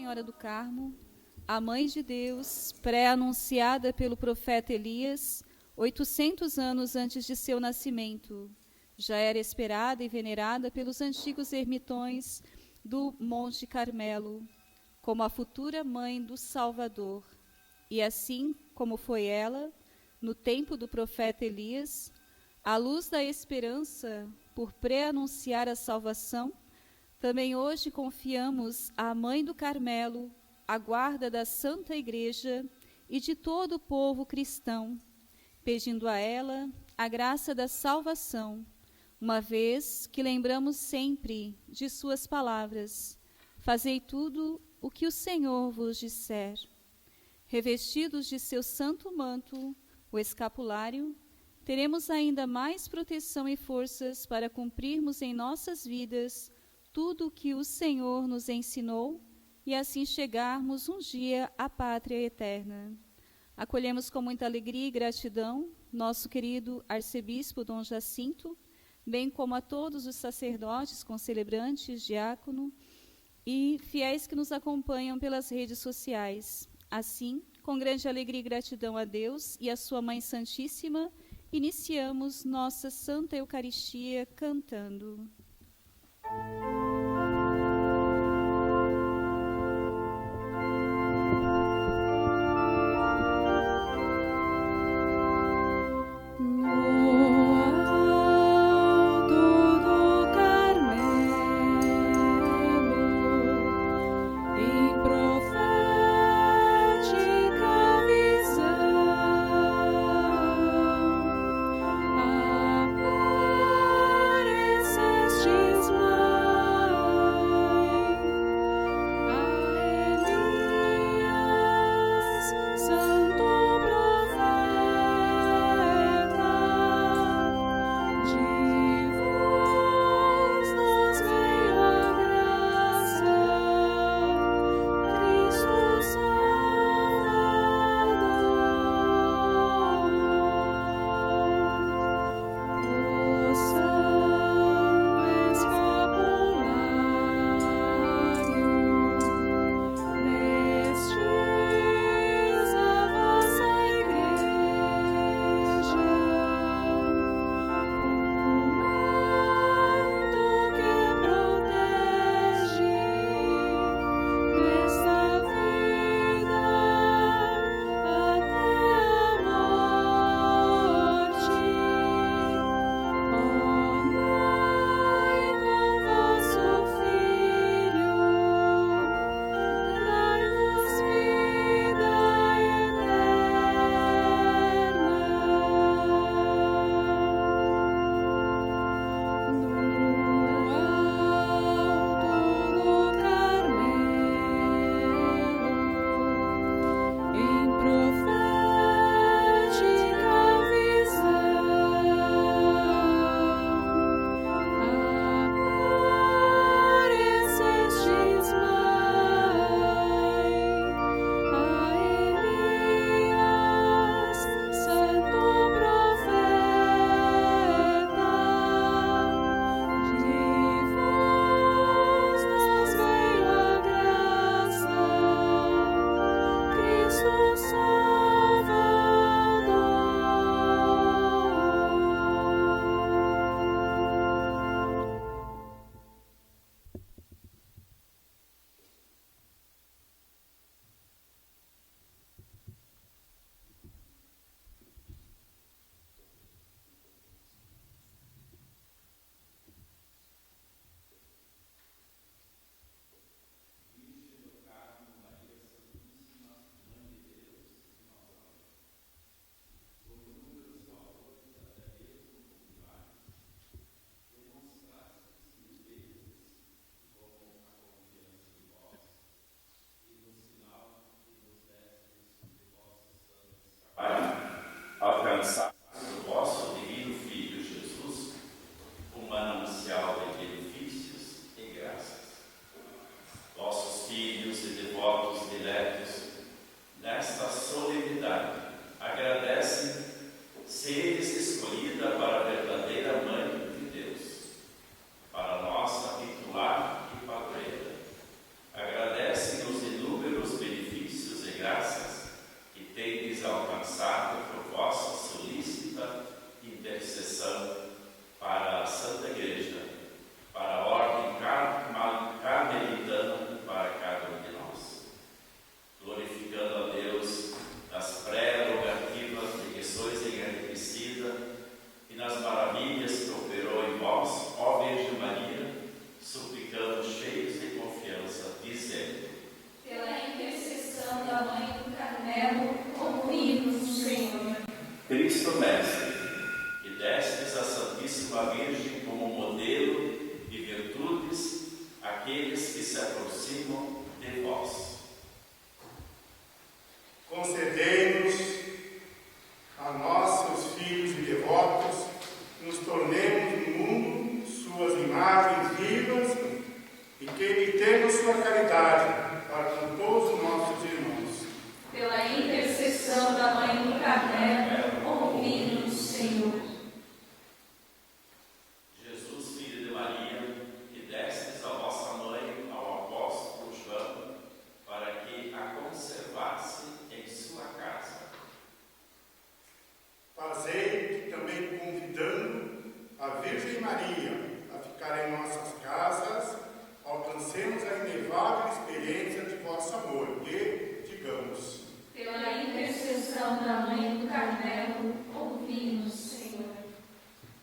Senhora do Carmo, a Mãe de Deus, pré-anunciada pelo profeta Elias, 800 anos antes de seu nascimento, já era esperada e venerada pelos antigos ermitões do Monte Carmelo, como a futura mãe do Salvador. E assim como foi ela, no tempo do profeta Elias, à luz da esperança por pré-anunciar a salvação, também hoje confiamos à Mãe do Carmelo, a guarda da Santa Igreja e de todo o povo cristão, pedindo a ela a graça da salvação, uma vez que lembramos sempre de suas palavras: fazei tudo o que o Senhor vos disser. Revestidos de seu santo manto, o escapulário, teremos ainda mais proteção e forças para cumprirmos em nossas vidas tudo o que o Senhor nos ensinou e assim chegarmos um dia à pátria eterna. Acolhemos com muita alegria e gratidão nosso querido arcebispo Dom Jacinto, bem como a todos os sacerdotes, concelebrantes, diácono e fiéis que nos acompanham pelas redes sociais. Assim, com grande alegria e gratidão a Deus e a sua Mãe Santíssima, iniciamos nossa Santa Eucaristia cantando. Aparecestes lá. imagens vivas e que imitemos sua caridade para com todos os nossos irmãos. Pela intercessão da Mãe do Carmelo, ouvi-nos, Senhor. Jesus, filho de Maria, que destes a vossa mãe ao apóstolo João, para que a conservasse em sua casa. Fazei que também convidando a Virgem Maria a ficar em nossas casas, alcancemos a inevável experiência de vosso amor e, digamos, Pela intercessão da Mãe do Carmelo, ouvi-nos, Senhor.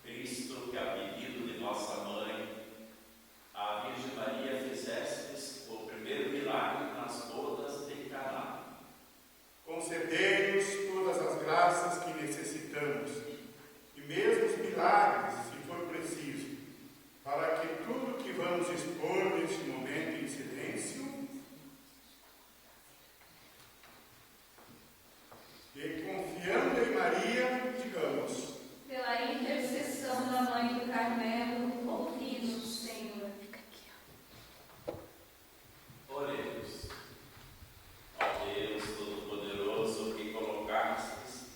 Cristo, que a pedido de vossa mãe, a Virgem Maria fizestes o primeiro milagre nas bodas de Caná. concedei-nos todas as graças que necessitamos, e mesmo os milagres, se for preciso, para que tudo que vamos expor neste momento em silêncio e confiando em Maria, digamos, Pela intercessão da Mãe do Carmelo, ouvi-nos, Senhor. Oremos. Ó Deus Todo-Poderoso, que colocastes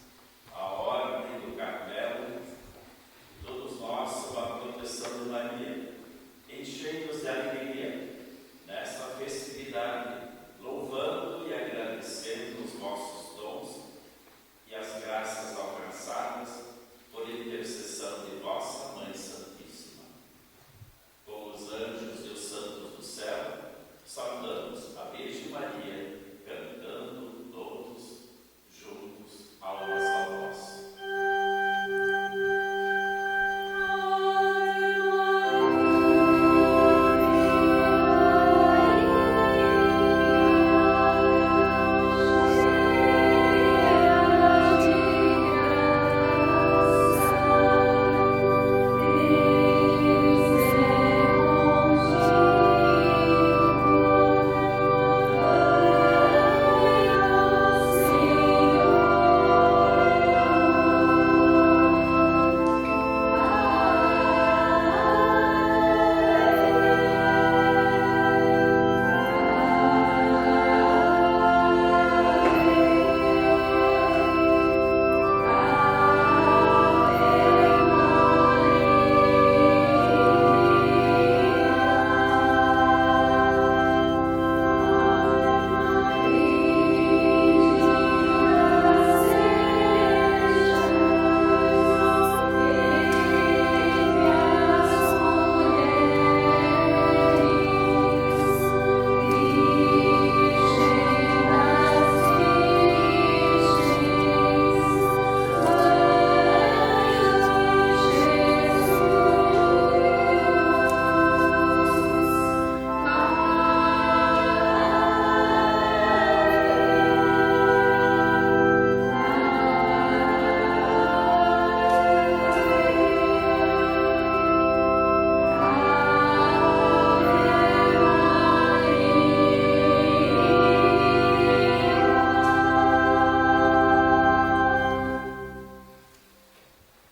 a ordem do Carmelo, todos nós sob a proteção de Maria, enchei-nos de alegria nesta festividade, louvando e agradecendo os vossos dons e as graças alcançadas por intercessão de vossa Mãe Santíssima. Com os anjos e os santos do céu, saudamos a Virgem Maria, cantando todos juntos a uma só voz.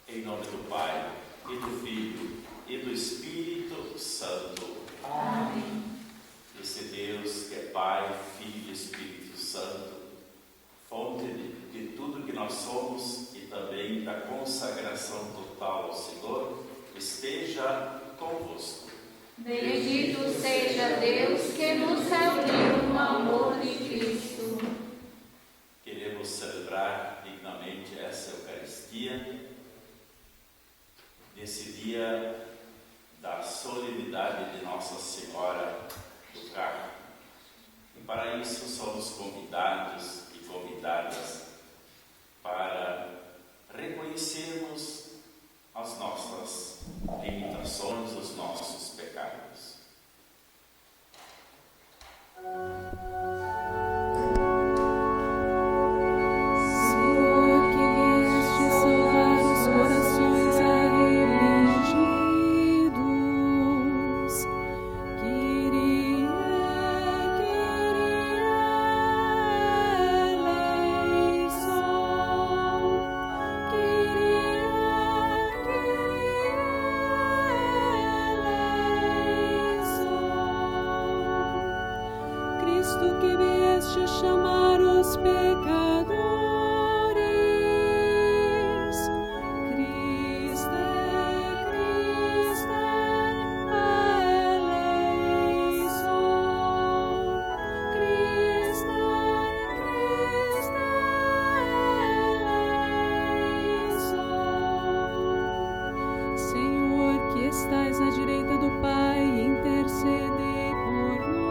Em nome do Pai, e do Filho, e do Espírito Santo. Amém. Esse Deus que é Pai, Filho e Espírito Santo, fonte de tudo que nós somos e também da consagração total ao Senhor, esteja convosco. Bendito seja Deus que nos reuniu no amor de Cristo. Queremos celebrar dignamente essa Eucaristia nesse dia da solenidade de Nossa Senhora do Carmo. E para isso somos convidados e convidadas para reconhecermos as nossas limitações, os nossos pecados. Senhor, que vieste salvar os corações arrependidos, Kyrie, Kyrie eleison. Cristo que vieste chamar os pecadores. Cristo, Senhor, que estais à direita do Pai, intercedei por nós.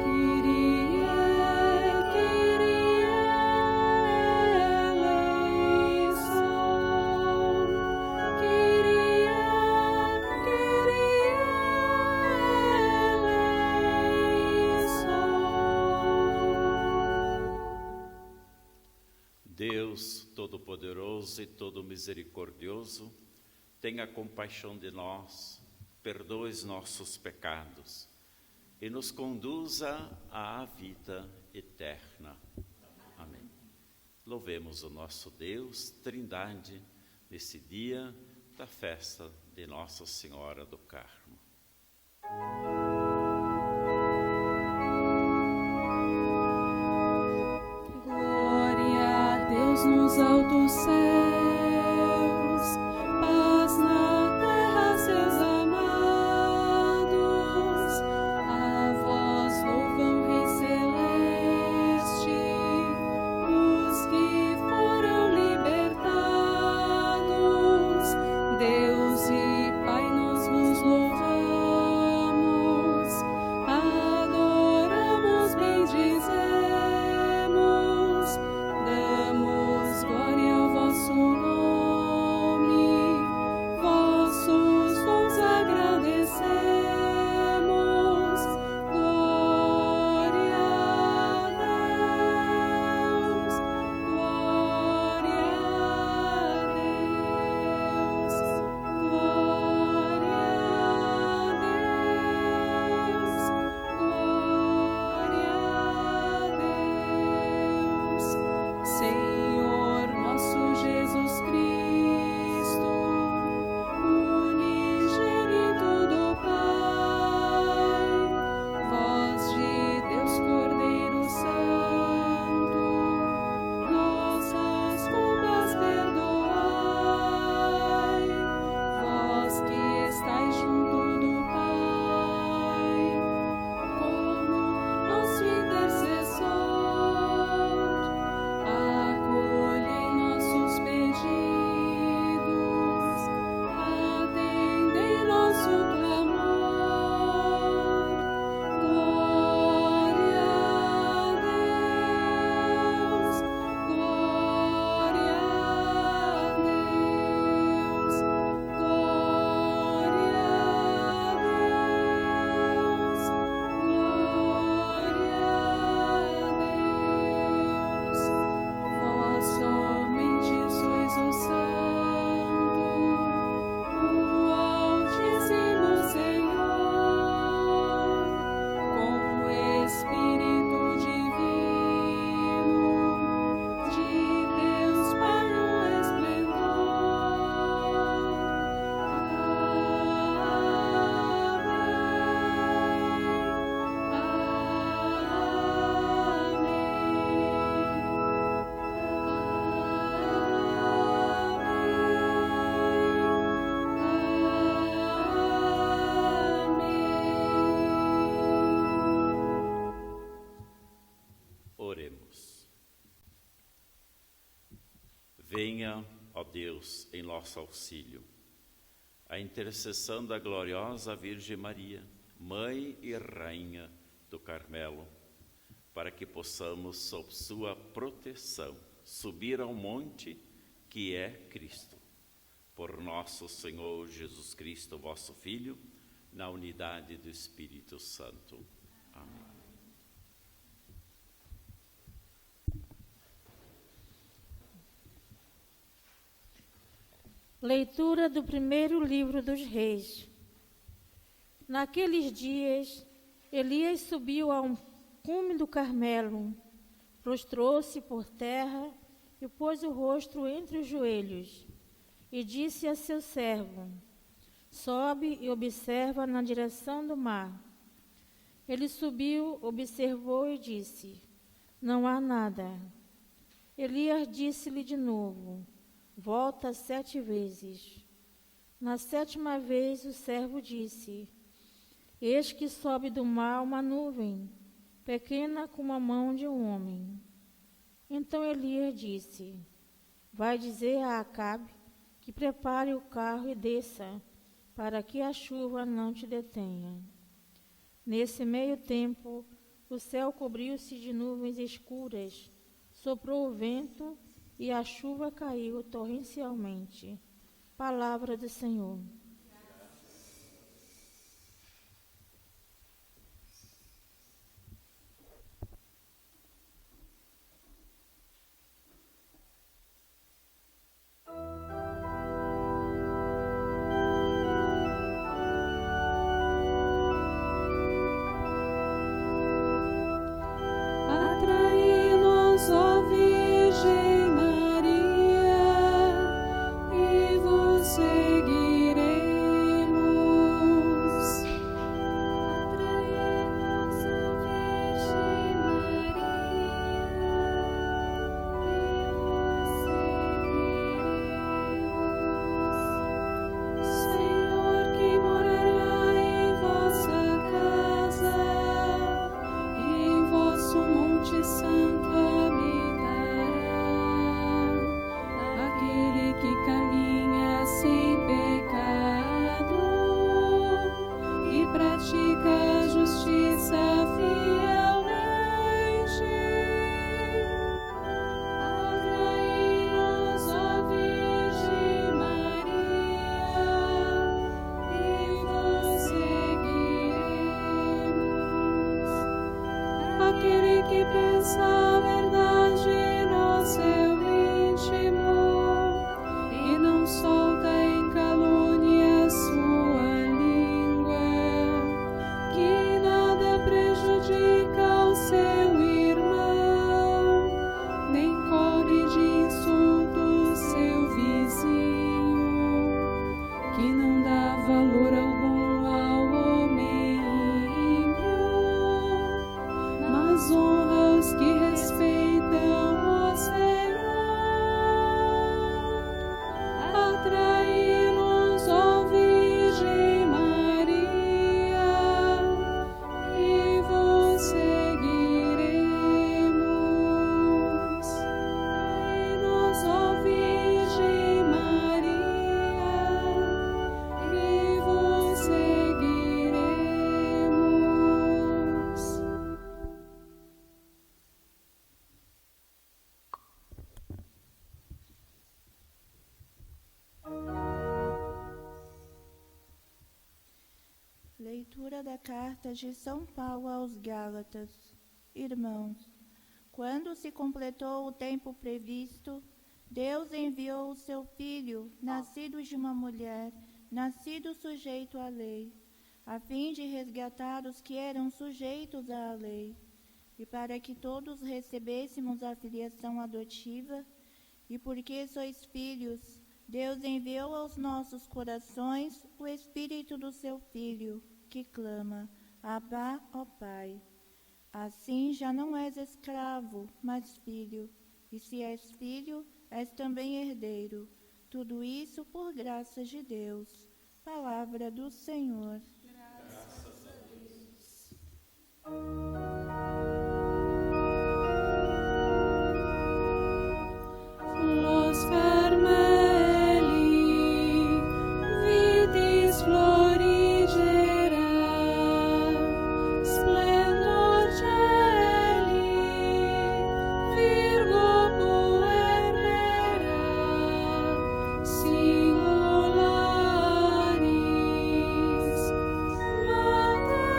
Kyrie eleison. Kyrie eleison. Deus Todo-Poderoso e Todo-Misericordioso, tenha compaixão de nós, perdoe os nossos pecados e nos conduza à vida eterna. Amém. Louvemos o nosso Deus, Trindade, nesse dia da festa de Nossa Senhora do Carmo. Nos altos céus, paz na terra, seus amados, a vós louvam, Rei Celeste, os que foram libertados. Deus e Pai, nós vos louvamos, adoramos, bendizemos, damos glória ao vosso nome, vossos dons agradecemos. Glória a Deus, glória a Deus, glória a Deus, glória a Deus. Senhor nosso Jesus Cristo, unigênito do Pai, voz de Deus Cordeiro Santo, nossas culpas perdoai, vós que estais junto do Pai, como nosso intercessor, acolhei nossos pedidos, atendei nosso clamor. Glória a Deus, glória a Deus, glória a Deus, glória a Deus. Vós somente sois o Santo, o Altíssimo Senhor, com o Espírito Divino, de Deus Pai no esplendor. Oremos. Venha, ó Deus, em nosso auxílio, a intercessão da gloriosa Virgem Maria, Mãe e Rainha do Carmelo, para que possamos, sob sua proteção, subir ao monte que é Cristo. Por nosso Senhor Jesus Cristo, vosso Filho, na unidade do Espírito Santo. Amém. Leitura do primeiro livro dos Reis. Naqueles dias, Elias subiu a um cume do Carmelo, prostrou-se por terra e pôs o rosto entre os joelhos, e disse a seu servo: sobe e observa na direção do mar. Ele subiu, observou e disse: não há nada. Elias disse-lhe de novo: volta 7 vezes. Na 7ª vez o servo disse: eis que sobe do mar uma nuvem, pequena como a mão de um homem. Então Elias disse: vai dizer a Acabe que prepare o carro e desça, para que a chuva não te detenha. Nesse meio tempo, o céu cobriu-se de nuvens escuras, soprou o vento e a chuva caiu torrencialmente. Palavra do Senhor. Atraí-nos, ó Virgem Maria, e vos seguiremos. Atraí-nos, ó Virgem Maria, e vos seguiremos. Senhor, que morará em vossa casa, e em vosso Monte Santo habitará aquele que caminha sem pecado e pratica a justiça fielmente. Atraí-nos, ó Virgem Maria, e vos seguiremos. Aquele que pensa a verdade no seu íntimo e não solta em calúnia sua língua, que nada prejudica o seu irmão, nem cobre de insultos seu vizinho, que não dá valor algum ao homem ímpio, mas honra os que respeitam o Senhor. Atraí-nos, ó Virgem Maria, e vos seguiremos. Atraí-nos, ó Virgem Maria, e vos seguiremos. Leitura da carta de São Paulo aos Gálatas. Irmãos, quando se completou o tempo previsto, Deus enviou o seu Filho, nascido de uma mulher, nascido sujeito à lei, a fim de resgatar os que eram sujeitos à lei, e para que todos recebêssemos a filiação adotiva, e porque sois filhos, Deus enviou aos nossos corações o Espírito do seu Filho, que clama: Abba, ó Pai. Assim já não és escravo, mas filho, e se és filho, és também herdeiro. Tudo isso por graça de Deus. Palavra do Senhor. Graças a Deus. Los Carmeli, vitis florigera, splendor cieli, Virgo puerbera, singularis, maternity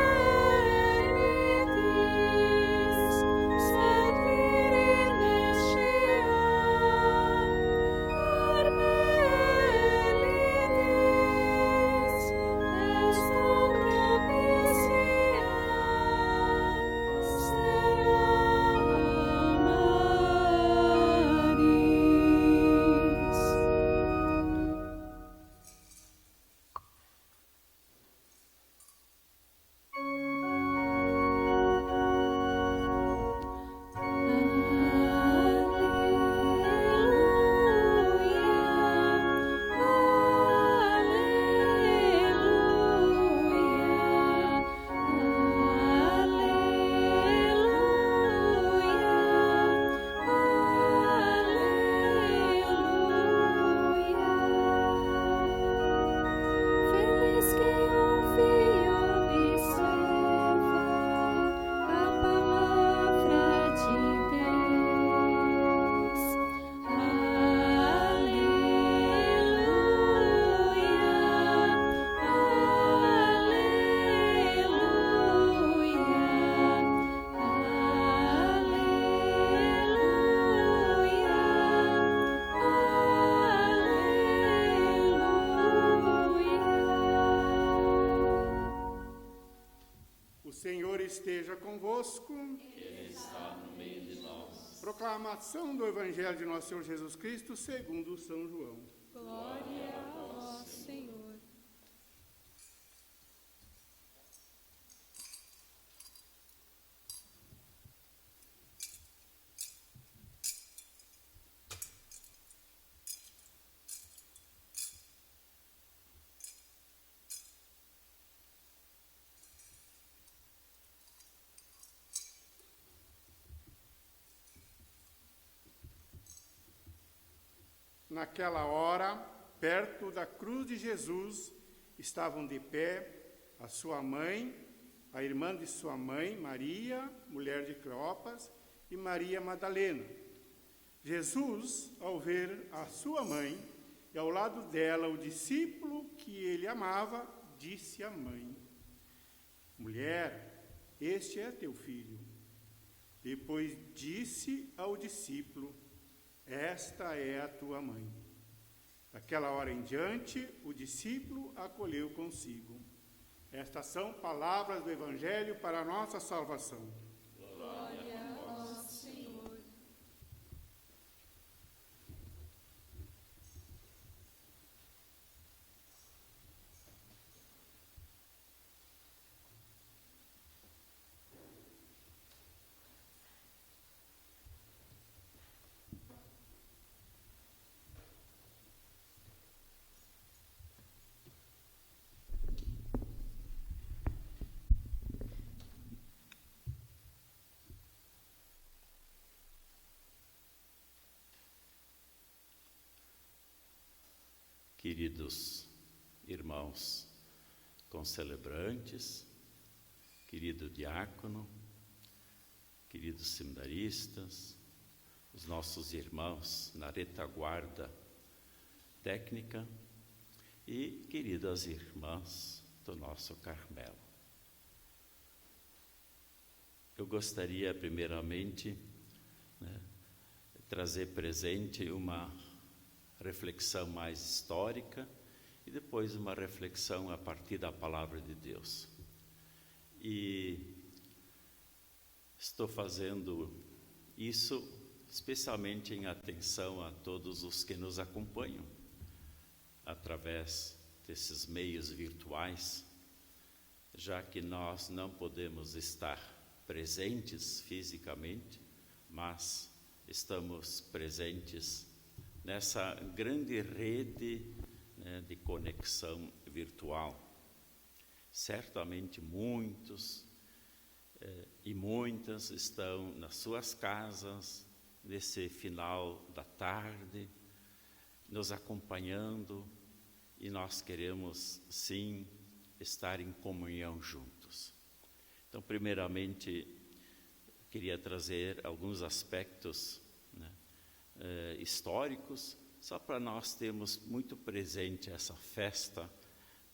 esteja convosco. Ele está no meio de nós. Proclamação do Evangelho de nosso Senhor Jesus Cristo segundo São João. Glória a vós, Senhor. Naquela hora, perto da cruz de Jesus, estavam de pé a sua mãe, a irmã de sua mãe, Maria, mulher de Cleopas, e Maria Madalena. Jesus, ao ver a sua mãe e ao lado dela o discípulo que ele amava, disse à mãe: Mulher, este é teu filho. Depois disse ao discípulo: Esta é a tua mãe. Daquela hora em diante, o discípulo a acolheu consigo. Estas são palavras do Evangelho para a nossa salvação. Glória a vós, Senhor. Queridos irmãos concelebrantes, querido diácono, queridos seminaristas, os nossos irmãos na retaguarda técnica e queridas irmãs do nosso Carmelo. Eu gostaria primeiramente trazer presente uma reflexão mais histórica e depois uma reflexão a partir da palavra de Deus. E estou fazendo isso especialmente em atenção a todos os que nos acompanham através desses meios virtuais, já que nós não podemos estar presentes fisicamente, mas estamos presentes nessa grande rede de conexão virtual. Certamente muitos e muitas estão nas suas casas, nesse final da tarde, nos acompanhando, e nós queremos, sim, estar em comunhão juntos. Então, primeiramente, queria trazer alguns aspectos históricos, só para nós termos muito presente essa festa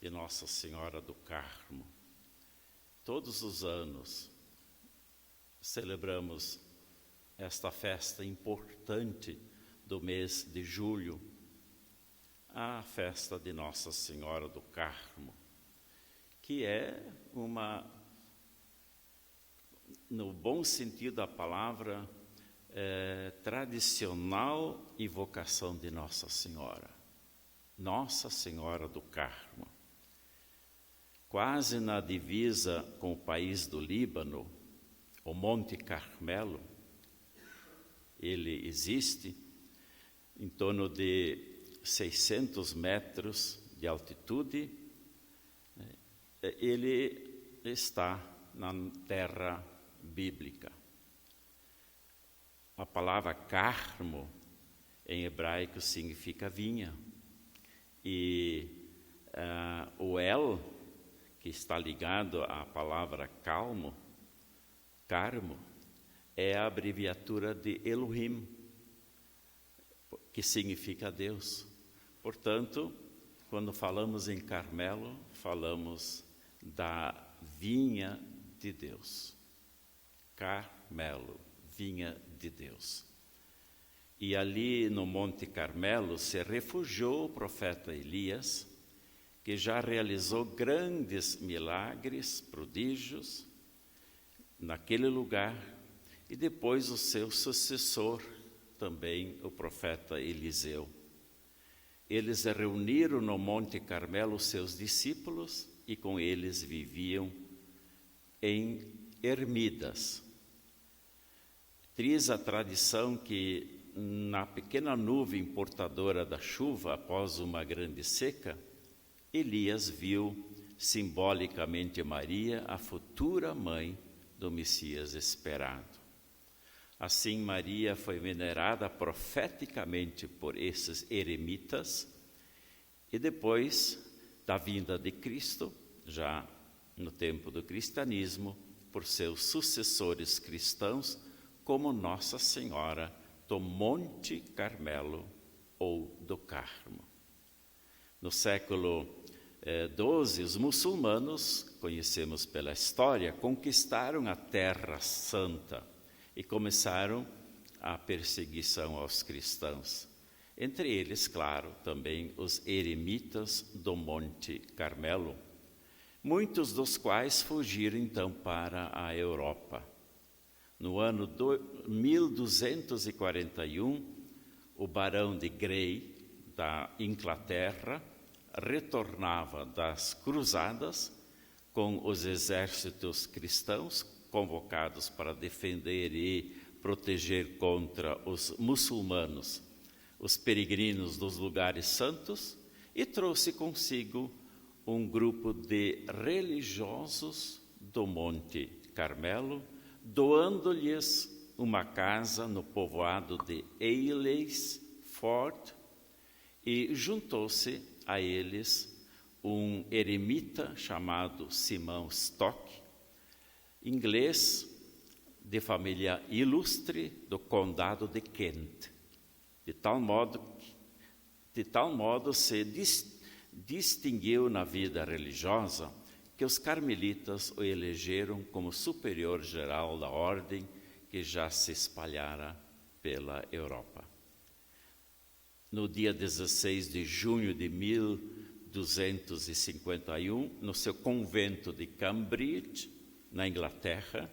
de Nossa Senhora do Carmo. Todos os anos celebramos esta festa importante do mês de julho, a festa de Nossa Senhora do Carmo, que é no bom sentido da palavra, tradicional invocação de Nossa Senhora do Carmo. Quase na divisa com o país do Líbano, o Monte Carmelo, ele existe em torno de 600 metros de altitude. Ele está na terra bíblica. A palavra Carmo, em hebraico, significa vinha. E o El, que está ligado à palavra Carmo, é a abreviatura de Elohim, que significa Deus. Portanto, quando falamos em Carmelo, falamos da vinha de Deus. Carmelo, vinha de Deus. E ali no Monte Carmelo se refugiou o profeta Elias, que já realizou grandes milagres, prodígios, naquele lugar, e depois o seu sucessor, também o profeta Eliseu. Eles reuniram no Monte Carmelo os seus discípulos e com eles viviam em ermidas. Diz a tradição que na pequena nuvem portadora da chuva, após uma grande seca, Elias viu simbolicamente Maria, a futura mãe do Messias esperado. Assim, Maria foi venerada profeticamente por esses eremitas, e depois da vinda de Cristo, já no tempo do cristianismo, por seus sucessores cristãos, como Nossa Senhora do Monte Carmelo ou do Carmo. No século XII, os muçulmanos, conhecemos pela história, conquistaram a Terra Santa e começaram a perseguição aos cristãos. Entre eles, claro, também os eremitas do Monte Carmelo, muitos dos quais fugiram então para a Europa. No ano 1241, o barão de Grey, da Inglaterra, retornava das cruzadas com os exércitos cristãos convocados para defender e proteger contra os muçulmanos, os peregrinos dos lugares santos, e trouxe consigo um grupo de religiosos do Monte Carmelo, doando-lhes uma casa no povoado de Aylesford, e juntou-se a eles um eremita chamado Simão Stock, inglês de família ilustre do condado de Kent. De tal modo se distinguiu na vida religiosa que os carmelitas o elegeram como superior geral da ordem que já se espalhara pela Europa. No dia 16 de junho de 1251, no seu convento de Cambridge, na Inglaterra,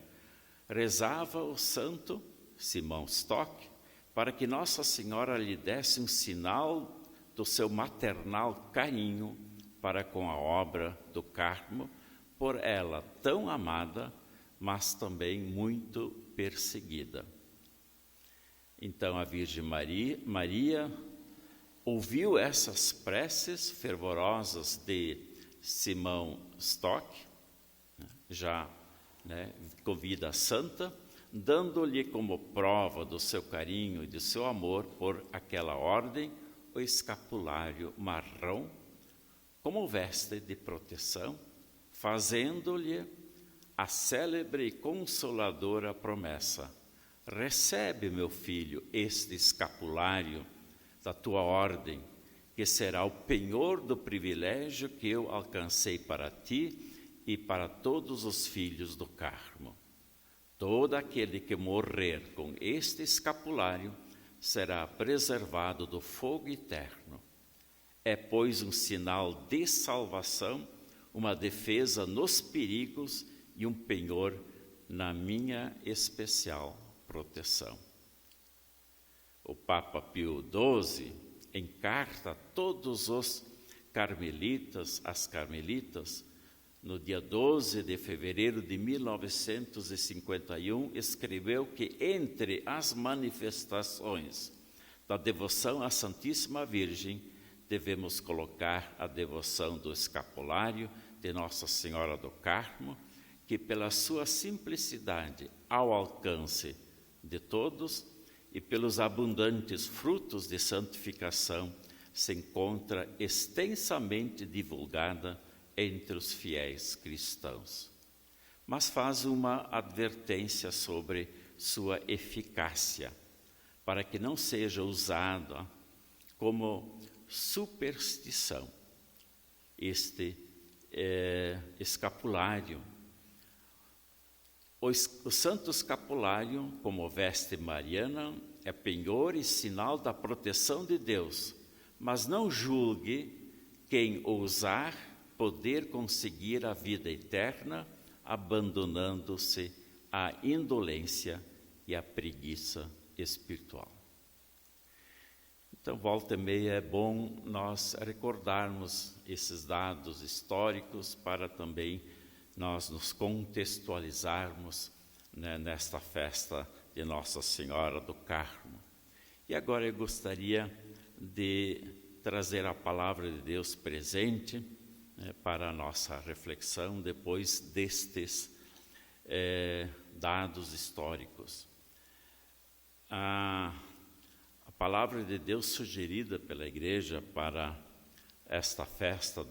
rezava o santo Simão Stock para que Nossa Senhora lhe desse um sinal do seu maternal carinho para com a obra do Carmo, por ela tão amada, mas também muito perseguida. Então a Virgem Maria ouviu essas preces fervorosas de Simão Stock, já com vida santa, dando-lhe como prova do seu carinho e do seu amor por aquela ordem o escapulário marrom como veste de proteção, fazendo-lhe a célebre e consoladora promessa: recebe, meu filho, este escapulário da tua ordem, que será o penhor do privilégio que eu alcancei para ti e para todos os filhos do Carmo. Todo aquele que morrer com este escapulário será preservado do fogo eterno. É, pois, um sinal de salvação, uma defesa nos perigos e um penhor na minha especial proteção. O Papa Pio XII, em carta a todos os carmelitas, as carmelitas, no dia 12 de fevereiro de 1951, escreveu que entre as manifestações da devoção à Santíssima Virgem, devemos colocar a devoção do escapulário de Nossa Senhora do Carmo, que pela sua simplicidade ao alcance de todos e pelos abundantes frutos de santificação se encontra extensamente divulgada entre os fiéis cristãos. Mas faz uma advertência sobre sua eficácia, para que não seja usada como superstição. Este escapulário, o santo escapulário, como veste mariana, é penhor e sinal da proteção de Deus, mas não julgue quem ousar poder conseguir a vida eterna, abandonando-se a indolência e a preguiça espiritual. Então, volta e meia é bom nós recordarmos esses dados históricos para também nós nos contextualizarmos, né, nesta festa de Nossa Senhora do Carmo. E agora eu gostaria de trazer a palavra de Deus presente, né, para a nossa reflexão depois destes dados históricos. A palavra de Deus sugerida pela Igreja para esta festa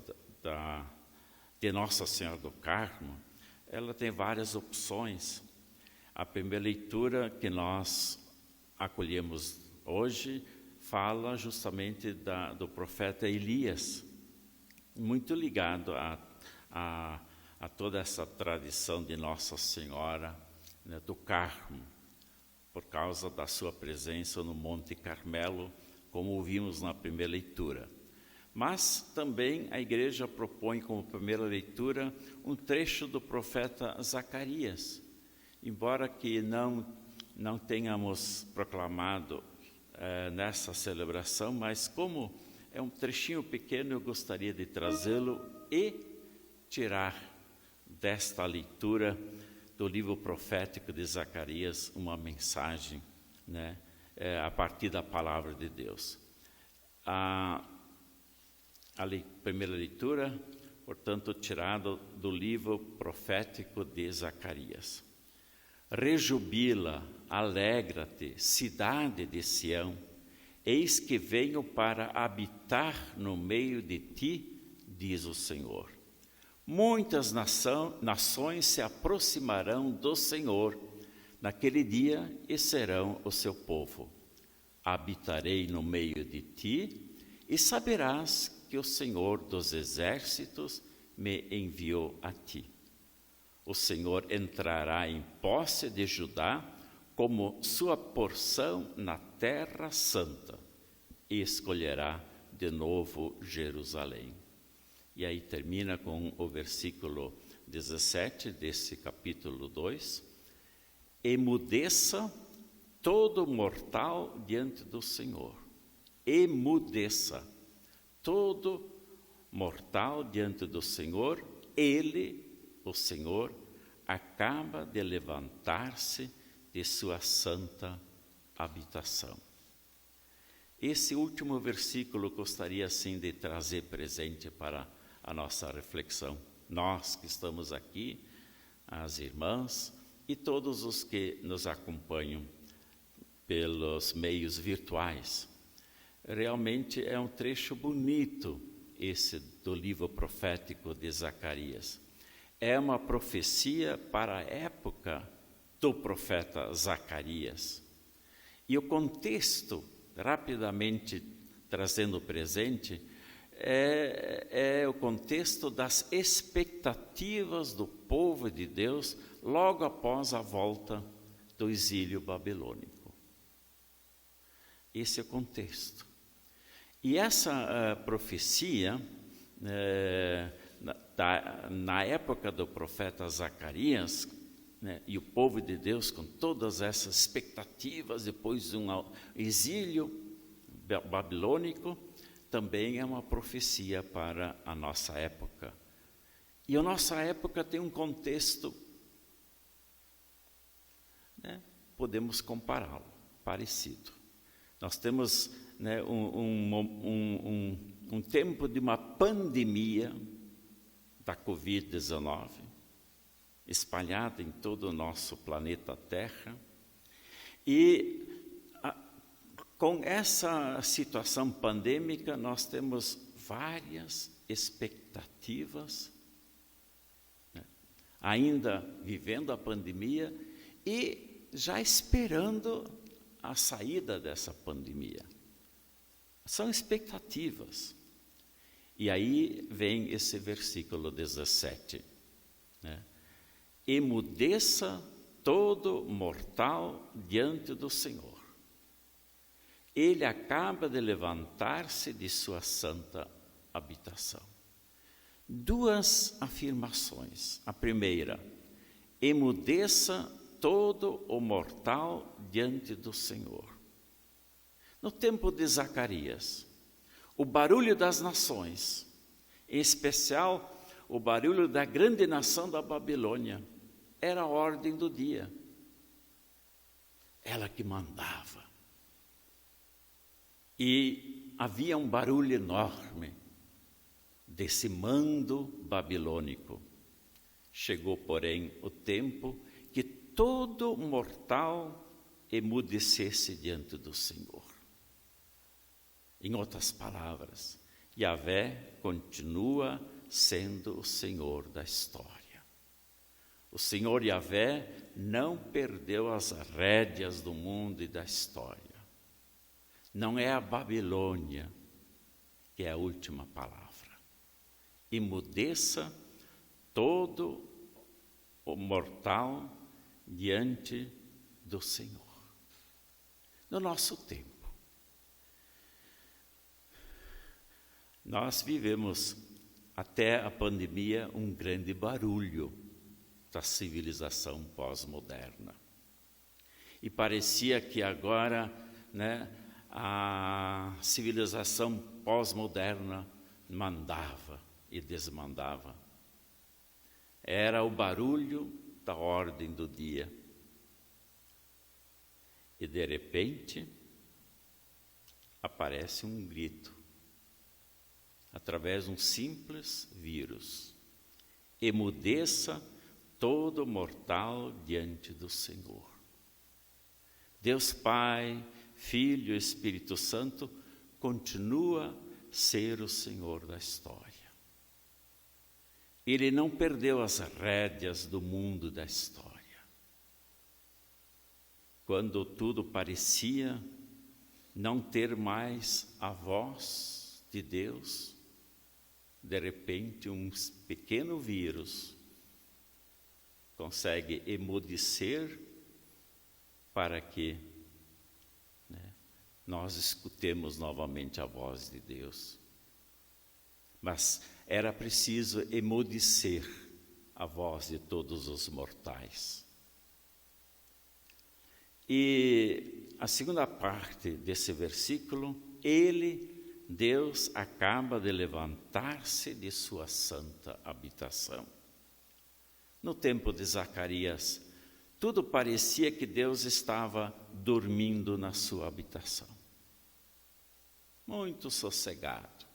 de Nossa Senhora do Carmo, ela tem várias opções. A primeira leitura que nós acolhemos hoje fala justamente do profeta Elias, muito ligado a toda essa tradição de Nossa Senhora, né, do Carmo, por causa da sua presença no Monte Carmelo, como ouvimos na primeira leitura. Mas também a Igreja propõe como primeira leitura um trecho do profeta Zacarias, embora que não tenhamos proclamado nessa celebração, mas como é um trechinho pequeno, eu gostaria de trazê-lo e tirar desta leitura do livro profético de Zacarias uma mensagem, né, a partir da palavra de Deus. A primeira leitura, portanto, tirada do livro profético de Zacarias. Rejubila, alegra-te, cidade de Sião, eis que venho para habitar no meio de ti, diz o Senhor. Muitas nações se aproximarão do Senhor naquele dia e serão o seu povo. Habitarei no meio de ti e saberás que o Senhor dos exércitos me enviou a ti. O Senhor entrará em posse de Judá como sua porção na terra santa e escolherá de novo Jerusalém. E aí termina com o versículo 17 desse capítulo 2. Emudeça todo mortal diante do Senhor. Emudeça todo mortal diante do Senhor. Ele, o Senhor, acaba de levantar-se de sua santa habitação. Esse último versículo gostaria assim de trazer presente para a nossa reflexão. Nós que estamos aqui, as irmãs e todos os que nos acompanham pelos meios virtuais. Realmente é um trecho bonito esse do livro profético de Zacarias. É uma profecia para a época do profeta Zacarias. E o contexto, rapidamente trazendo presente, é o contexto das expectativas do povo de Deus logo após a volta do exílio babilônico. Esse é o contexto. E essa profecia, na época do profeta Zacarias, né, e o povo de Deus com todas essas expectativas depois de um exílio babilônico, também é uma profecia para a nossa época. E a nossa época tem um contexto, né, podemos compará-lo, parecido. Nós temos, né, um tempo de uma pandemia da Covid-19, espalhada em todo o nosso planeta Terra, e com essa situação pandêmica nós temos várias expectativas, né, ainda vivendo a pandemia e já esperando a saída dessa pandemia. São expectativas. E aí vem esse versículo 17, né? Emudeça todo mortal diante do Senhor. Ele acaba de levantar-se de sua santa habitação. Duas afirmações. A primeira, emudeça todo o mortal diante do Senhor. No tempo de Zacarias, o barulho das nações, em especial o barulho da grande nação da Babilônia, era a ordem do dia. Ela que mandava. E havia um barulho enorme desse mando babilônico. Chegou, porém, o tempo que todo mortal emudecesse diante do Senhor. Em outras palavras, Yahvé continua sendo o Senhor da história. O Senhor Yahvé não perdeu as rédeas do mundo e da história. Não é a Babilônia que é a última palavra. Emudeça todo o mortal diante do Senhor. No nosso tempo, nós vivemos até a pandemia um grande barulho da civilização pós-moderna. E parecia que agora, a civilização pós-moderna mandava e desmandava. Era o barulho da ordem do dia. E de repente aparece um grito, através de um simples vírus: emudeça todo mortal diante do Senhor. Deus Pai, Filho e Espírito Santo continua a ser o Senhor da história. Ele não perdeu as rédeas do mundo e da história. Quando tudo parecia não ter mais a voz de Deus, de repente um pequeno vírus consegue emudecer para que nós escutemos novamente a voz de Deus. Mas era preciso emudecer a voz de todos os mortais. E a segunda parte desse versículo, Deus acaba de levantar-se de sua santa habitação. No tempo de Zacarias, tudo parecia que Deus estava dormindo na sua habitação. Muito sossegado.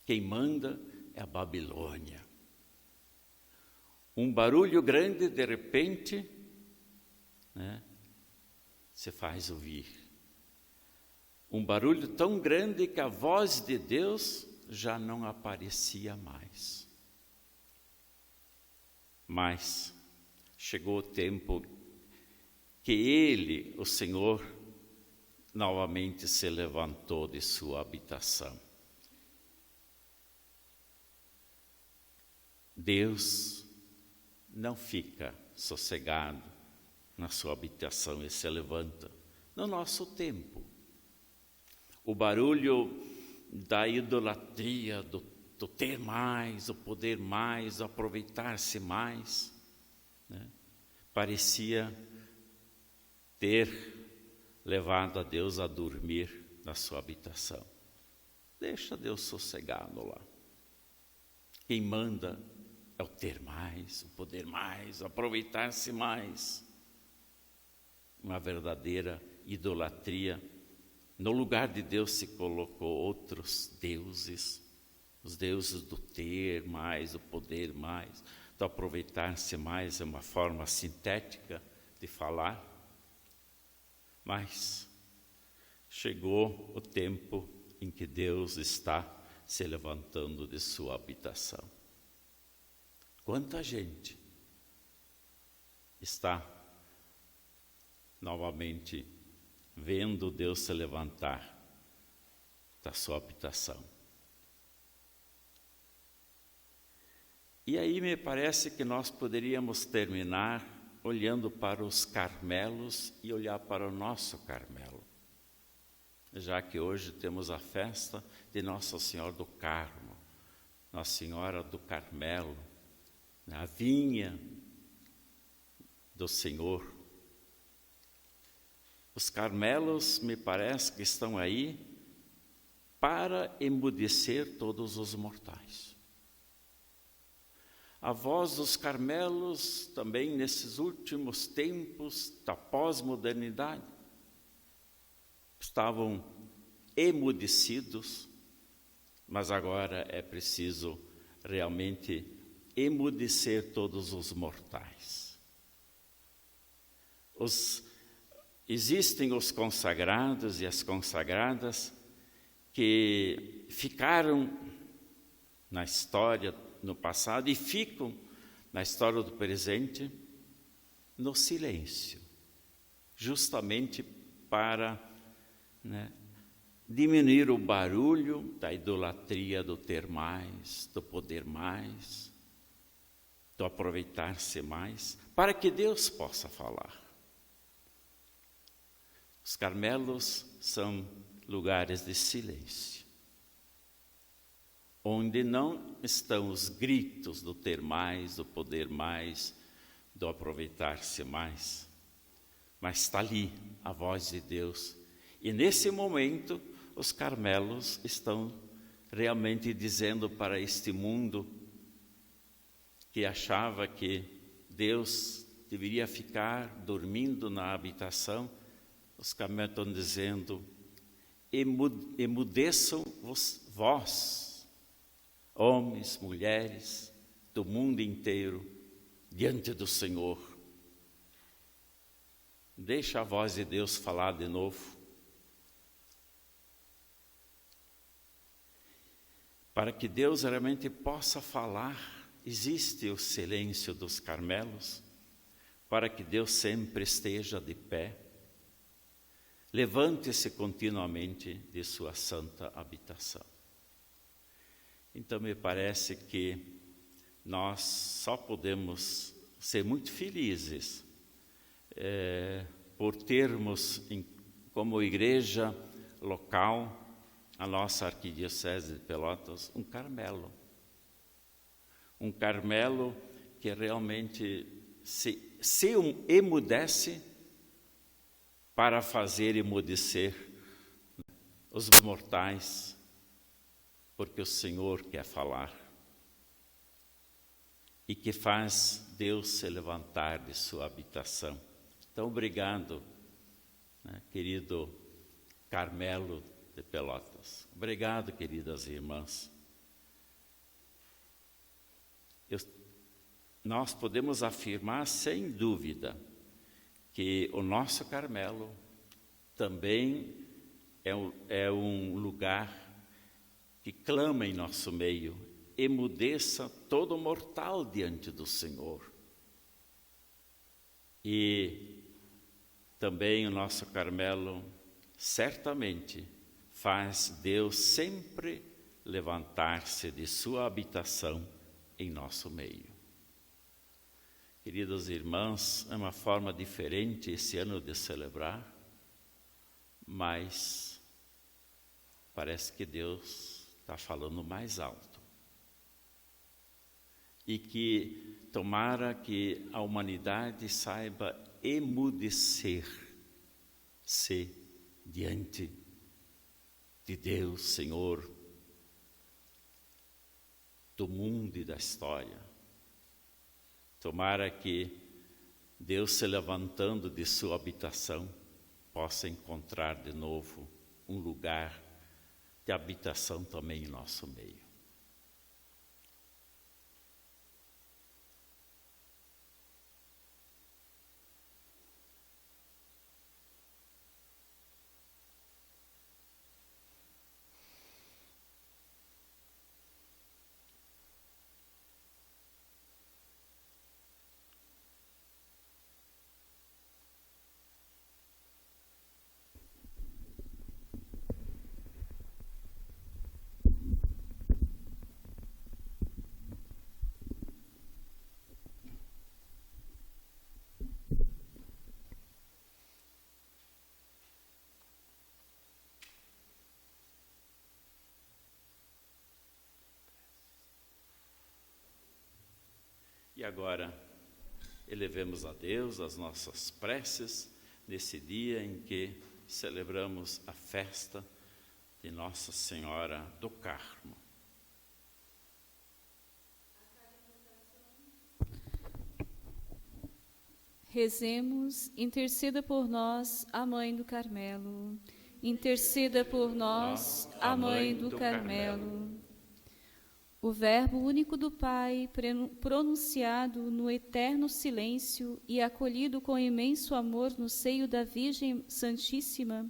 Quem manda é a Babilônia. Um barulho grande, de repente, se faz ouvir. Um barulho tão grande que a voz de Deus já não aparecia mais. Mas chegou o tempo que Ele, o Senhor, novamente se levantou de sua habitação. Deus não fica sossegado na sua habitação, Ele se levanta no nosso tempo. O barulho da idolatria, do ter mais, o poder mais, o aproveitar-se mais, parecia ter levado a Deus a dormir na sua habitação. Deixa Deus sossegado lá. Quem manda é o ter mais, o poder mais, o aproveitar-se mais. Uma verdadeira idolatria. No lugar de Deus se colocou outros deuses, os deuses do ter mais, o poder mais, do aproveitar-se mais, é uma forma sintética de falar. Mas chegou o tempo em que Deus está se levantando de sua habitação. Quanta gente está novamente vendo Deus se levantar da sua habitação. E aí me parece que nós poderíamos terminar olhando para os Carmelos e olhar para o nosso Carmelo, já que hoje temos a festa de Nossa Senhora do Carmo, Nossa Senhora do Carmelo, a vinha do Senhor. Os Carmelos, me parece que estão aí para emudecer todos os mortais. A voz dos Carmelos, também nesses últimos tempos da pós-modernidade, estavam emudecidos, mas agora é preciso realmente emudecer todos os mortais. Existem os consagrados e as consagradas que ficaram na história no passado e ficam na história do presente no silêncio, justamente para diminuir o barulho da idolatria do ter mais, do poder mais, do aproveitar-se mais, para que Deus possa falar. Os Carmelos são lugares de silêncio, onde não estão os gritos do ter mais, do poder mais, do aproveitar-se mais, mas está ali a voz de Deus. E nesse momento, os Carmelos estão realmente dizendo para este mundo que achava que Deus deveria ficar dormindo na habitação, os Carmelos estão dizendo: emudeçam vós, homens, mulheres do mundo inteiro, diante do Senhor. Deixa a voz de Deus falar de novo. Para que Deus realmente possa falar, existe o silêncio dos Carmelos, para que Deus sempre esteja de pé. Levante-se continuamente de sua santa habitação. Então, me parece que nós só podemos ser muito felizes por termos, como igreja local, a nossa arquidiocese de Pelotas, um Carmelo. Um Carmelo que realmente se emudece para fazer emudecer os mortais, porque o Senhor quer falar. E que faz Deus se levantar de sua habitação. Então, obrigado, querido Carmelo de Pelotas. Obrigado, queridas irmãs. Nós podemos afirmar, sem dúvida, que o nosso Carmelo também é um lugar que clama em nosso meio: emudeça todo mortal diante do Senhor. E também o nosso Carmelo certamente faz Deus sempre levantar-se de sua habitação em nosso meio. Queridos irmãos, é uma forma diferente esse ano de celebrar, mas parece que Deus está falando mais alto. E que tomara que a humanidade saiba emudecer-se diante de Deus, Senhor, do mundo e da história. Tomara que Deus, se levantando de sua habitação, possa encontrar de novo um lugar de habitação também em nosso meio. E agora, elevemos a Deus as nossas preces nesse dia em que celebramos a festa de Nossa Senhora do Carmo. Rezemos, interceda por nós, a Mãe do Carmelo. Interceda por nós, a Mãe do Carmelo. O Verbo único do Pai, pronunciado no eterno silêncio e acolhido com imenso amor no seio da Virgem Santíssima,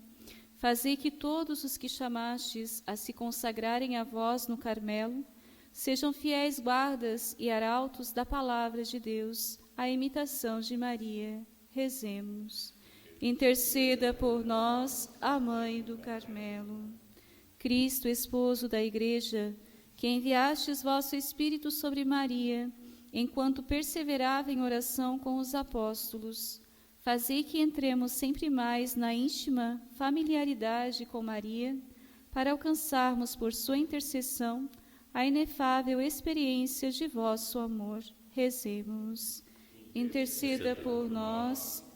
fazei que todos os que chamastes a se consagrarem a vós no Carmelo sejam fiéis guardas e arautos da palavra de Deus, a imitação de Maria. Rezemos. Interceda por nós, a Mãe do Carmelo. Cristo, esposo da Igreja, que enviastes vosso Espírito sobre Maria, enquanto perseverava em oração com os apóstolos, fazei que entremos sempre mais na íntima familiaridade com Maria, para alcançarmos por sua intercessão a inefável experiência de vosso amor. Rezemos. Interceda por nós,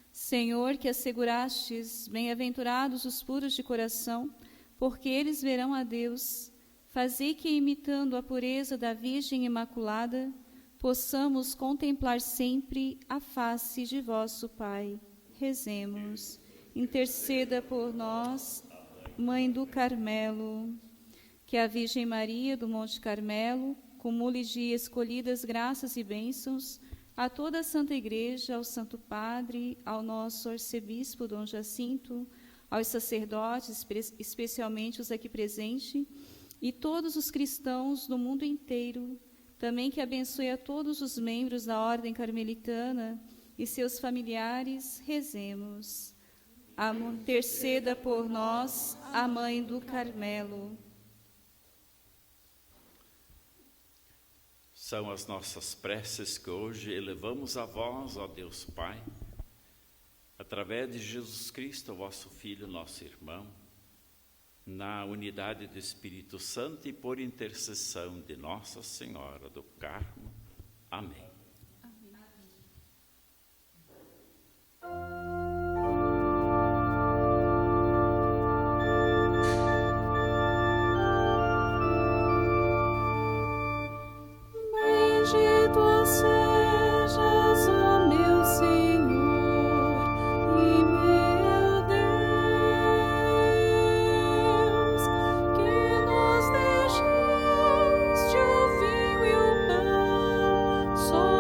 Senhor, que assegurastes, bem-aventurados os puros de coração, porque eles verão a Deus, fazei que, imitando a pureza da Virgem Imaculada, possamos contemplar sempre a face de vosso Pai. Rezemos. Interceda por nós, Mãe do Carmelo, que a Virgem Maria do Monte Carmelo cumule de escolhidas graças e bênçãos a toda a Santa Igreja, ao Santo Padre, ao nosso Arcebispo Dom Jacinto, aos sacerdotes, especialmente os aqui presentes, e todos os cristãos do mundo inteiro, também que abençoe a todos os membros da Ordem Carmelitana e seus familiares. Rezemos. Interceda por nós, a Mãe do Carmelo. São as nossas preces que hoje elevamos a vós, ó Deus Pai, através de Jesus Cristo, vosso Filho, nosso irmão, na unidade do Espírito Santo e por intercessão de Nossa Senhora do Carmo. Amém. Bendito sejas, ó meu Senhor e meu Deus, que nos deixaste o vinho e o pão.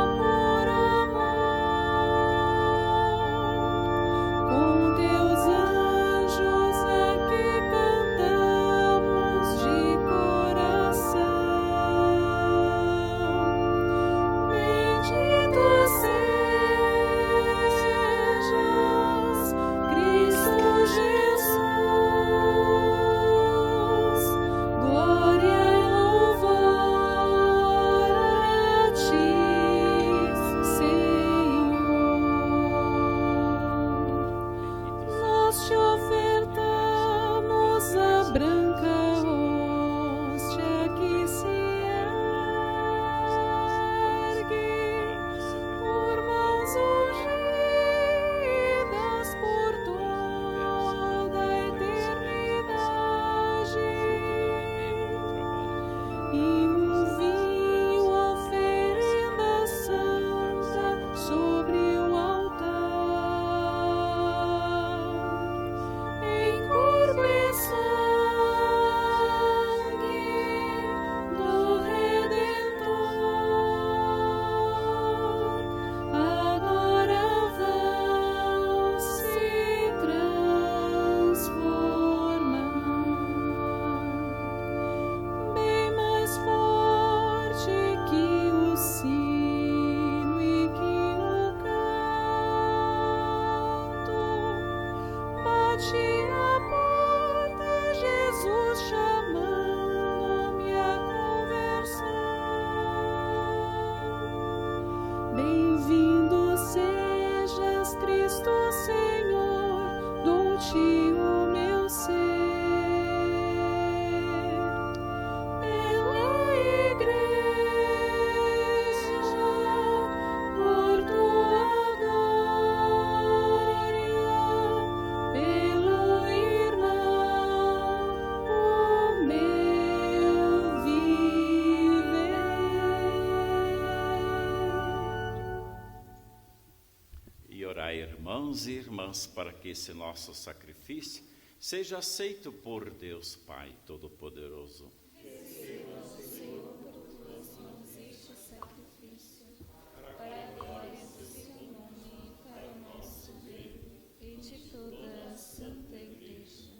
irmãos e irmãs, para que esse nosso sacrifício seja aceito por Deus Pai Todo-Poderoso.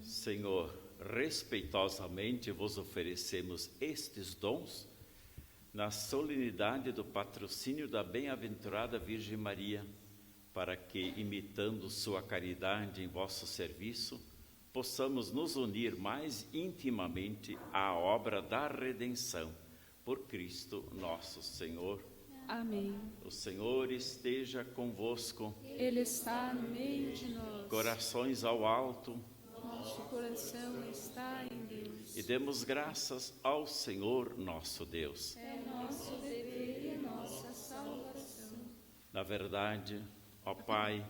Senhor, respeitosamente vos oferecemos estes dons na solenidade do patrocínio da bem-aventurada Virgem Maria, para que, imitando sua caridade em vosso serviço, possamos nos unir mais intimamente à obra da redenção, por Cristo nosso Senhor. Amém. O Senhor esteja convosco. Ele está no meio de nós. Corações ao alto. Nosso coração está em Deus. E demos graças ao Senhor nosso Deus. É nosso dever e nossa salvação. Na verdade, ó Pai,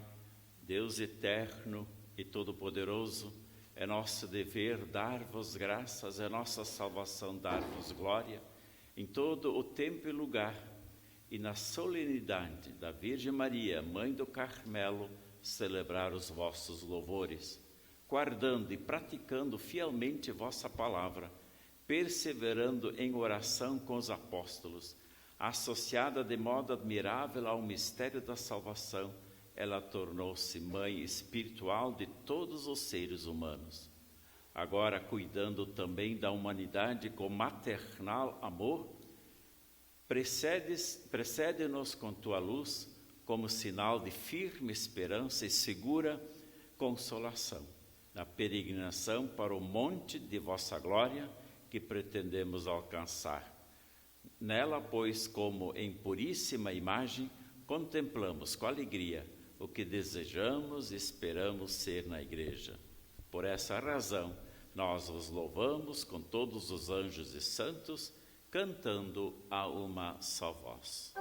Deus eterno e todo-poderoso, é nosso dever dar-vos graças, é nossa salvação dar-vos glória em todo o tempo e lugar, e na solenidade da Virgem Maria, Mãe do Carmelo, celebrar os vossos louvores, guardando e praticando fielmente vossa palavra, perseverando em oração com os apóstolos, associada de modo admirável ao mistério da salvação, ela tornou-se mãe espiritual de todos os seres humanos. Agora, cuidando também da humanidade com maternal amor, precede-nos com tua luz como sinal de firme esperança e segura consolação, na peregrinação para o monte de vossa glória que pretendemos alcançar. Nela, pois, como em puríssima imagem, contemplamos com alegria o que desejamos e esperamos ser na Igreja. Por essa razão, nós os louvamos com todos os anjos e santos, cantando a uma só voz.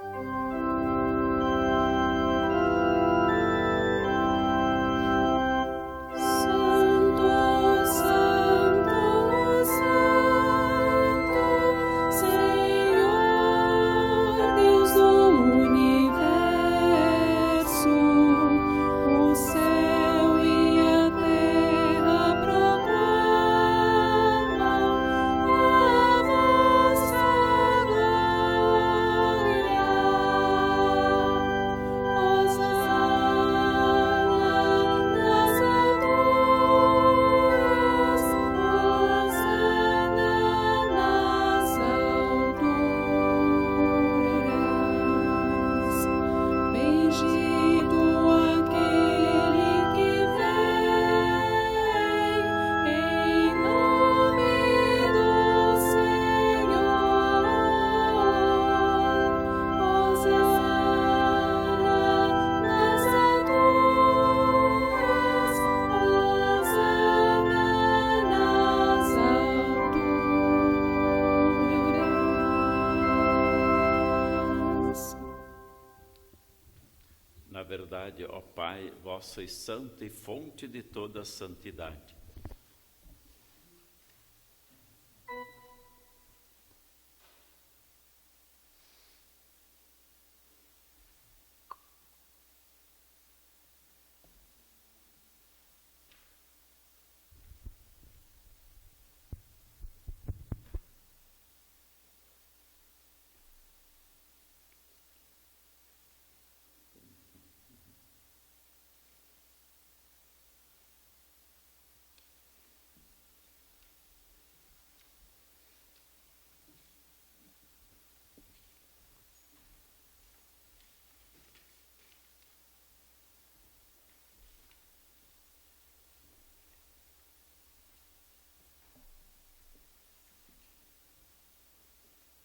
Ó Pai, vós sois santo e fonte de toda a santidade.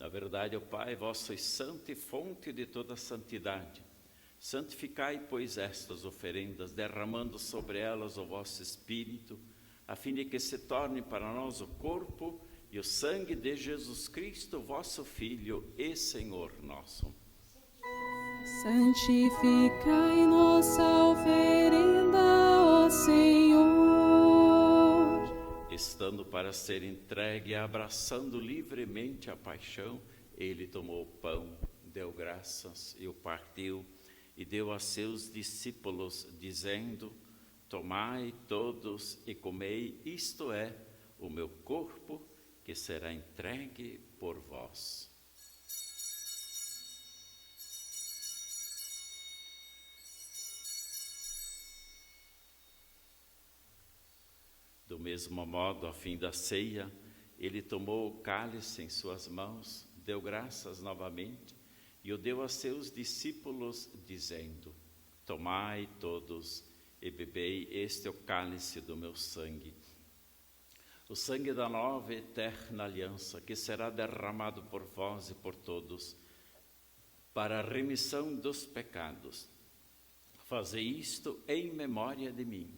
Na verdade, ó Pai, vós sois santo e fonte de toda a santidade. Santificai, pois, estas oferendas, derramando sobre elas o vosso Espírito, a fim de que se torne para nós o corpo e o sangue de Jesus Cristo, vosso Filho e Senhor nosso. Santificai nossa oferenda, ó Senhor. Estando para ser entregue, abraçando livremente a paixão, ele tomou o pão, deu graças e o partiu, e deu a seus discípulos, dizendo: Tomai todos e comei, isto é, o meu corpo, que será entregue por vós. Do mesmo modo, ao fim da ceia, ele tomou o cálice em suas mãos, deu graças novamente e o deu a seus discípulos, dizendo: Tomai todos e bebei, este é o cálice do meu sangue, o sangue da nova e eterna aliança, que será derramado por vós e por todos, para a remissão dos pecados. Fazei isto em memória de mim.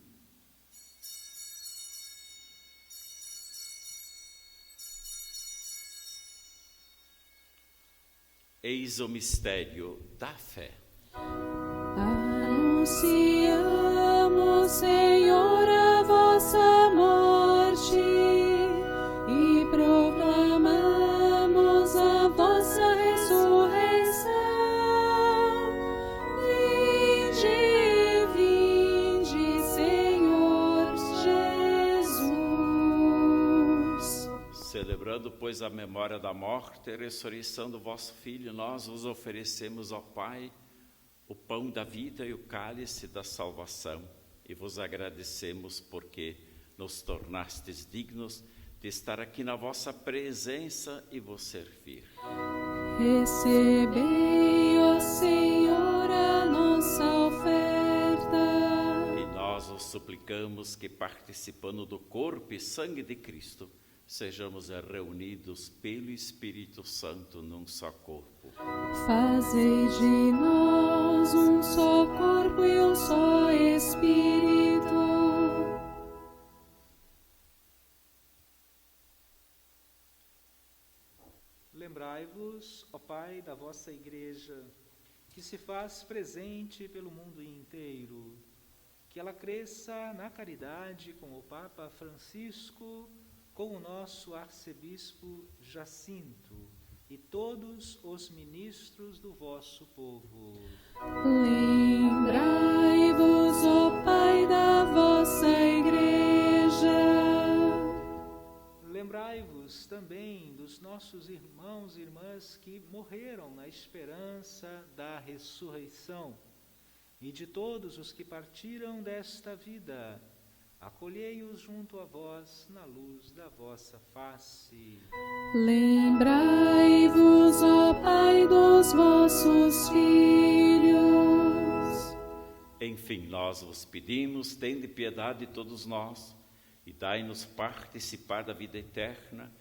Eis o mistério da fé. Anunciamos, Senhor, a vossa morte e proclamamos a vossa ressurreição. Vinde, Senhor Jesus. Celebrando, pois, a memória da morte e ressurreição do vosso Filho, nós vos oferecemos, ó Pai, o pão da vida e o cálice da salvação, e vos agradecemos porque nos tornastes dignos de estar aqui na vossa presença e vos servir. Recebei, ó Senhor, a nossa oferta. E nós vos suplicamos que, participando do corpo e sangue de Cristo, sejamos reunidos pelo Espírito Santo num só corpo. Fazei de nós um só corpo e um só Espírito. Lembrai-vos, ó Pai, da vossa Igreja, que se faz presente pelo mundo inteiro, que ela cresça na caridade com o Papa Francisco, com o nosso arcebispo Jacinto e todos os ministros do vosso povo. Lembrai-vos, ó Pai, da vossa Igreja. Lembrai-vos também dos nossos irmãos e irmãs que morreram na esperança da ressurreição e de todos os que partiram desta vida. Acolhei-os junto a vós na luz da vossa face. Lembrai-vos, ó Pai, dos vossos filhos. Enfim, nós vos pedimos, tende piedade de todos nós e dai-nos participar da vida eterna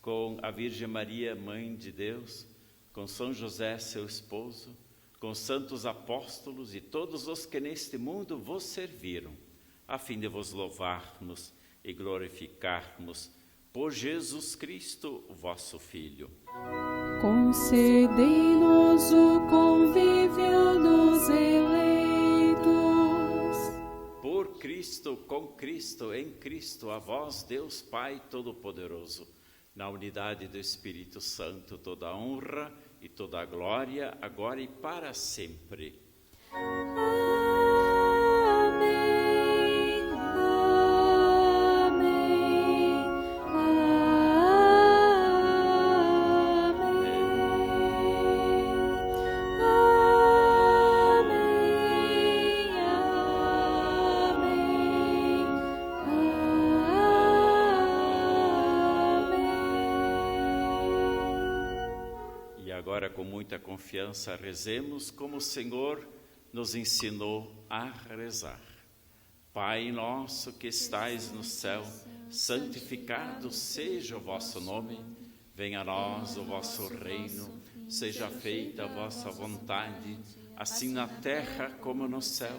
com a Virgem Maria, Mãe de Deus, com São José, seu esposo, com santos apóstolos e todos os que neste mundo vos serviram, a fim de vos louvarmos e glorificarmos por Jesus Cristo, vosso Filho. Concedei-nos o convívio dos eleitos. Por Cristo, com Cristo, em Cristo, a vós, Deus Pai Todo-Poderoso, na unidade do Espírito Santo, toda a honra e toda a glória, agora e para sempre. Agora, com muita confiança, rezemos como o Senhor nos ensinou a rezar. Pai nosso que estais no céu, santificado seja o vosso nome. Venha a nós o vosso reino, seja feita a vossa vontade, assim na terra como no céu.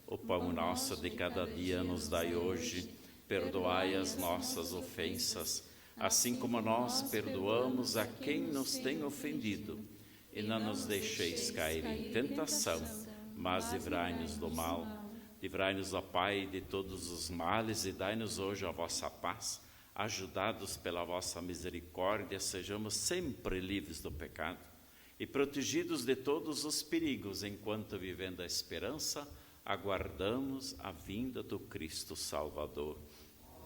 O pão nosso de cada dia nos dai hoje, perdoai as nossas ofensas, assim como nós perdoamos a quem nos tem ofendido. E não nos deixeis cair em tentação, mas livrai-nos do mal. Livrai-nos, ó Pai, de todos os males e dai-nos hoje a vossa paz. Ajudados pela vossa misericórdia, sejamos sempre livres do pecado e protegidos de todos os perigos, enquanto vivendo a esperança, aguardamos a vinda do Cristo Salvador.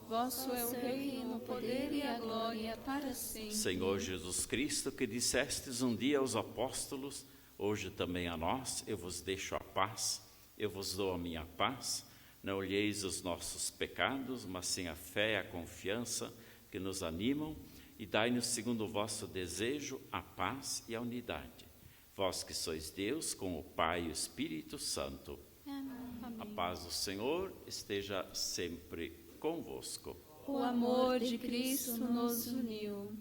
Vosso é o reino, o poder e a glória para sempre. Senhor Jesus Cristo, que dissestes um dia aos apóstolos, hoje também a nós, eu vos deixo a paz, eu vos dou a minha paz. Não olheis os nossos pecados, mas sim a fé e a confiança que nos animam, e dai-nos, segundo o vosso desejo, a paz e a unidade. Vós que sois Deus, com o Pai e o Espírito Santo. Amém. A paz do Senhor esteja sempre convosco. O amor de Cristo nos uniu.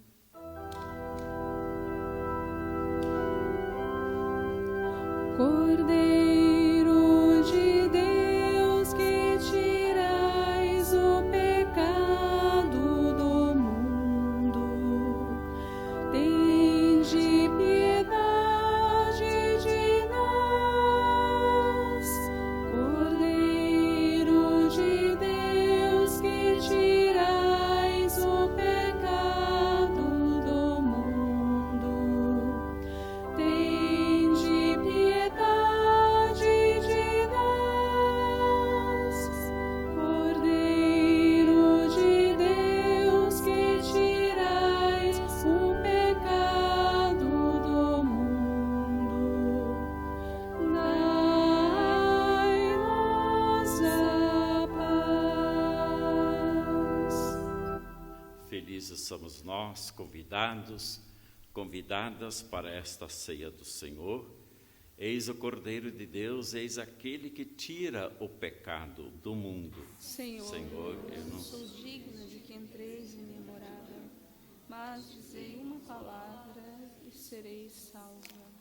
Cordeiro de Deus, que tirais o pecado do mundo, tende piedade de nós. Cordeiro de Deus, que tirais o pecado do mundo, tende piedade de nós. Cordeiro de Deus, que tirais o pecado do mundo, dai-nos a paz. Felizes somos nós, convidadas para esta ceia do Senhor. Eis o Cordeiro de Deus, eis aquele que tira o pecado do mundo. Senhor, eu não sou digna de que entreis em minha morada, mas dizei uma palavra e serei salva.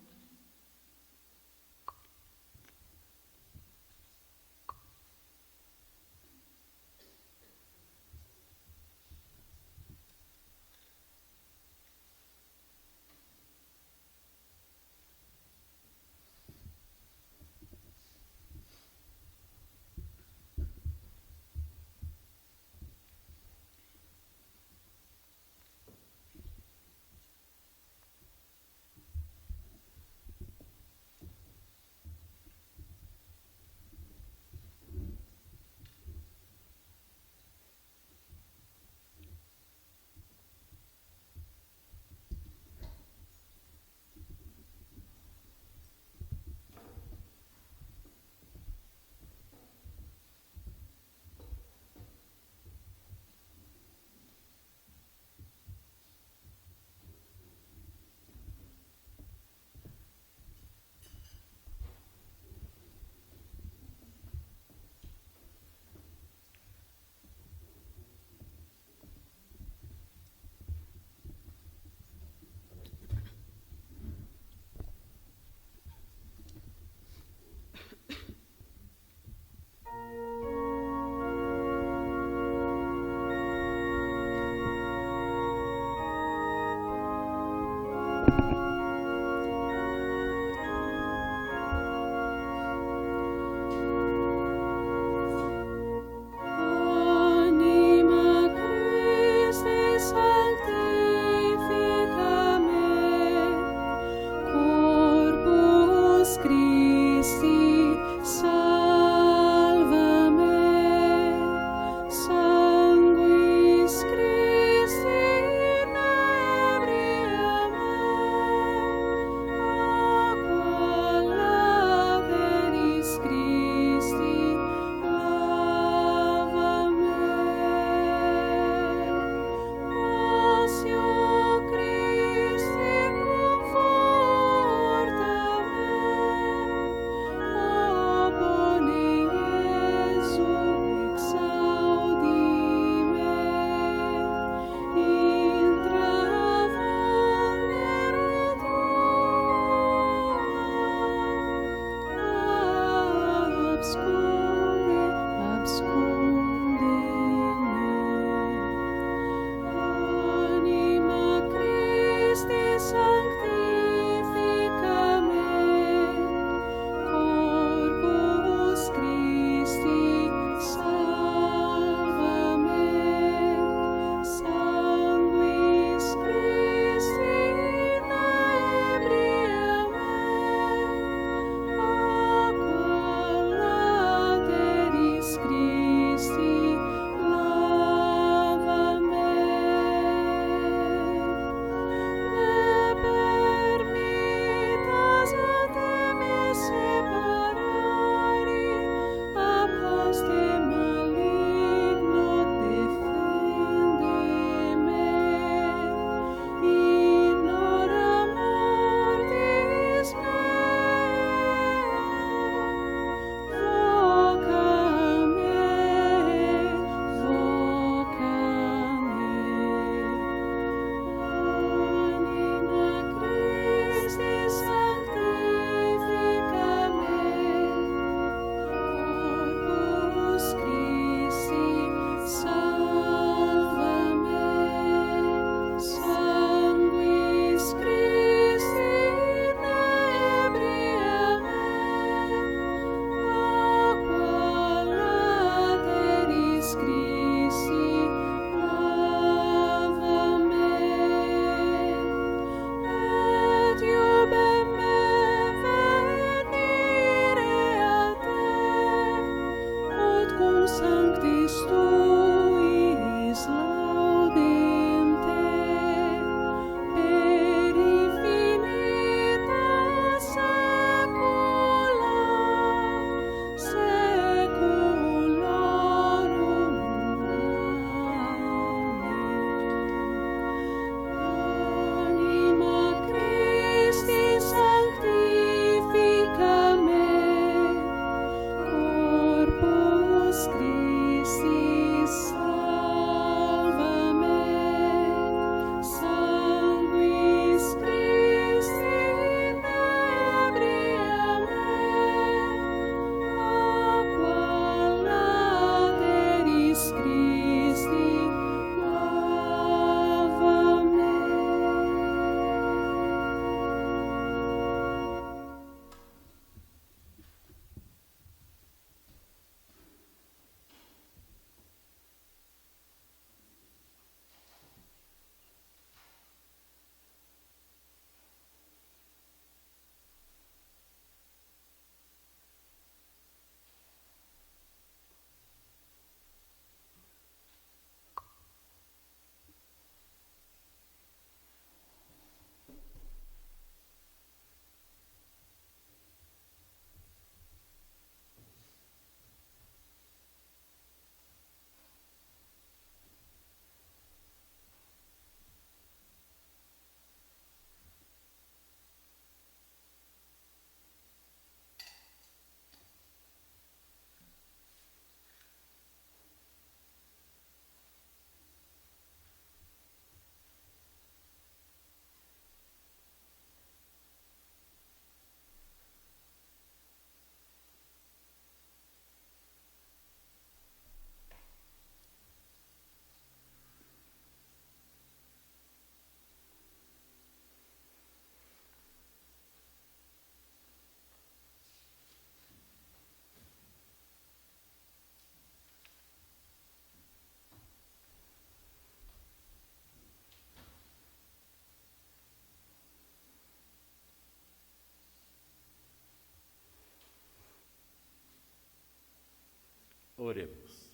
Oremos.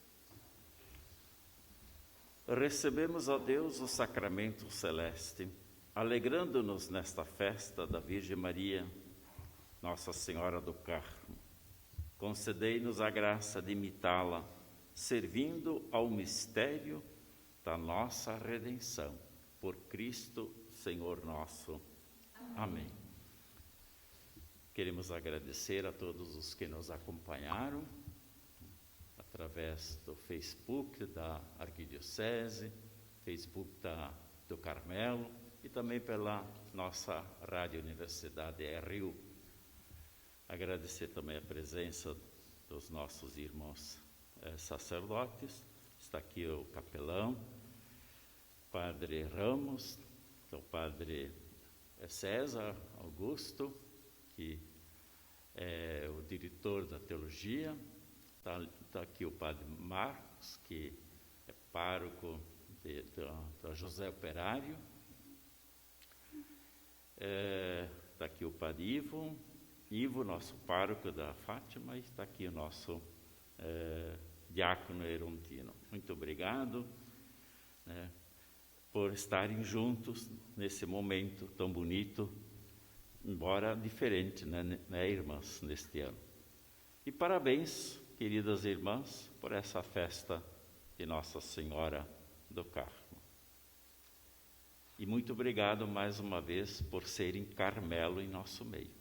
Recebemos, ó Deus, o sacramento celeste, alegrando-nos nesta festa da Virgem Maria, Nossa Senhora do Carmo. Concedei-nos a graça de imitá-la, servindo ao mistério da nossa redenção. Por Cristo, Senhor nosso. Amém. Queremos agradecer a todos os que nos acompanharam através do Facebook da Arquidiocese, Facebook do Carmelo e também pela nossa Rádio Universidade RU. Agradecer também a presença dos nossos irmãos sacerdotes. Está aqui o capelão, Padre Ramos, o Padre César Augusto, que é o diretor da teologia. Está aqui o Padre Marcos, que é pároco da José Operário. Está aqui o Padre Ivo, nosso pároco da Fátima, e está aqui o nosso diácono Erontino. Muito obrigado, por estarem juntos nesse momento tão bonito, embora diferente, né, irmãs, neste ano. E parabéns, queridas irmãs, por essa festa de Nossa Senhora do Carmo. E muito obrigado mais uma vez por serem Carmelo em nosso meio.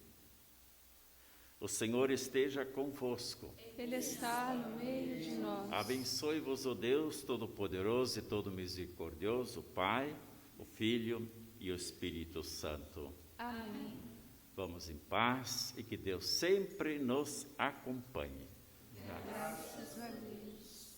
O Senhor esteja convosco. Ele está no meio de nós. Abençoe-vos o Deus Todo-Poderoso e Todo-Misericordioso, o Pai, o Filho e o Espírito Santo. Amém. Vamos em paz e que Deus sempre nos acompanhe. Graças a Deus.